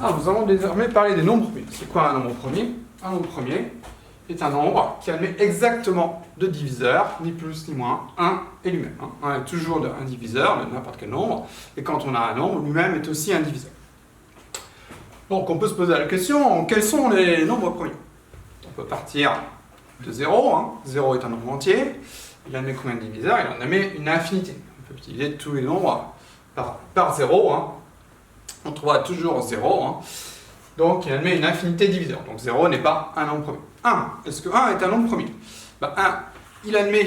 Alors, nous allons désormais parler des nombres premiers. C'est quoi un nombre premier? Un nombre premier est un nombre qui admet exactement deux diviseurs, ni plus ni moins, 1 et lui-même. 1 est toujours un diviseur de n'importe quel nombre, et quand on a un nombre, lui-même est aussi un diviseur. Donc on peut se poser la question, quels sont les nombres premiers? On peut partir de 0, 0 est un nombre entier, il admet combien de diviseurs? Il en admet une infinité. On peut diviser tous les nombres par 0, on trouvera toujours 0, donc il admet une infinité de diviseurs. Donc 0 n'est pas un nombre premier. 1, est-ce que 1 est un nombre premier? 1, il admet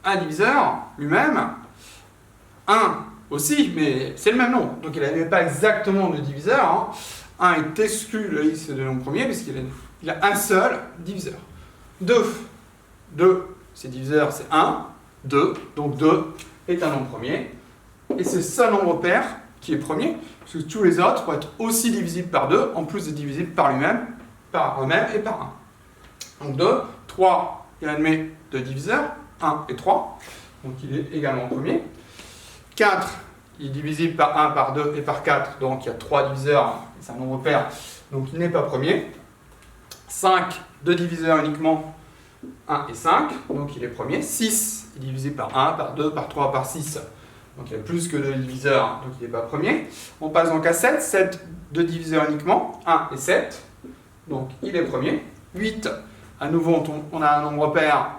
un diviseur lui-même, 1 aussi, mais c'est le même nombre, donc il n'admet pas exactement de diviseur. 1 est exclu de la liste des nombres premiers puisqu'il a un seul diviseur. 2, ses diviseurs c'est 1, 2, donc 2 est un nombre premier, et c'est ce nombre pair qui est premier, parce que tous les autres vont être aussi divisibles par 2, en plus de divisibles par lui-même, par eux-mêmes et par 1. Donc 2, 3, il admet deux diviseurs, 1 et 3, donc il est également premier. 4, il est divisible par 1, par 2 et par 4, donc il y a 3 diviseurs, c'est un nombre pair, donc il n'est pas premier. 5, deux diviseurs uniquement, 1 et 5, donc il est premier. 6 est divisible par 1, par 2, par 3, par 6, donc il y a plus que 2 diviseurs, donc il n'est pas premier. On passe donc à 7, 7, deux diviseurs uniquement, 1 et 7, donc il est premier. 8, à nouveau on a un nombre pair,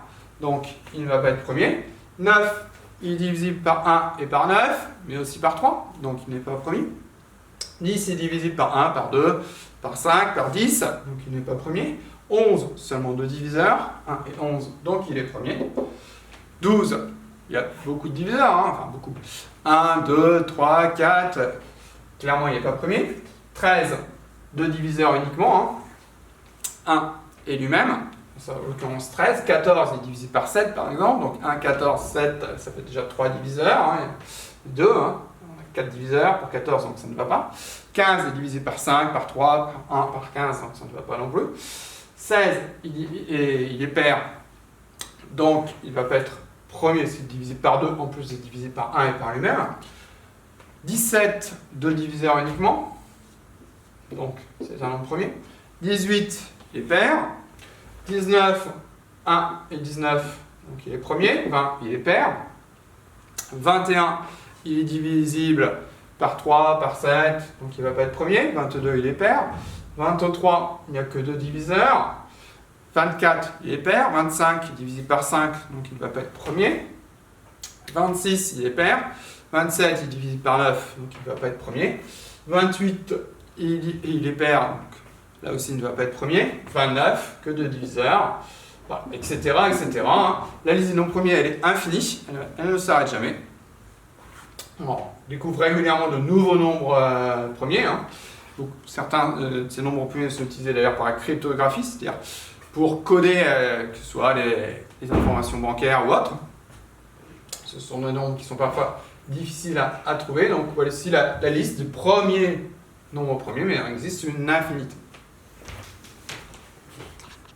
donc il ne va pas être premier. 9, il est divisible par 1 et par 9, mais aussi par 3, donc il n'est pas premier. 10 est divisible par 1, par 2, par 5, par 10, donc il n'est pas premier. 11, seulement deux diviseurs, 1 et 11, donc il est premier. 12, il y a beaucoup de diviseurs, enfin beaucoup. 1, 2, 3, 4, clairement il n'est pas premier. 13, deux diviseurs uniquement, 1 et lui-même, en l'occurrence 13. 14 est divisé par 7 par exemple, donc 1, 14, 7, ça fait déjà 3 diviseurs, 2, on a 4 diviseurs pour 14, donc ça ne va pas. 15 est divisé par 5, par 3, par 1, par 15, donc ça ne va pas non plus. 16, il est pair, donc il ne va pas être premier, c'est divisé par 2, en plus c'est divisé par 1 et par lui-même. 17, deux diviseurs uniquement, donc c'est un nombre premier. 18, il est pair. 19, 1 et 19, donc il est premier. 20, il est pair. 21, il est divisible par 3, par 7, donc il ne va pas être premier. 22, il est pair. 23, il n'y a que deux diviseurs. 24, il est pair. 25, il est divisé par 5, donc il ne va pas être premier. 26, il est pair. 27, il est divisé par 9, donc il ne va pas être premier. 28, il est pair, donc là aussi il ne va pas être premier. 29, que deux diviseurs, voilà, etc. etc. La liste des nombres premiers, elle est infinie, elle ne s'arrête jamais. On découvre régulièrement de nouveaux nombres premiers. Donc, certains de ces nombres premiers sont utilisés d'ailleurs par la cryptographie, c'est-à-dire pour coder que ce soit les informations bancaires ou autres. Ce sont des nombres qui sont parfois difficiles à trouver, donc voici la liste du premier nombre premier, mais il en existe une infinité.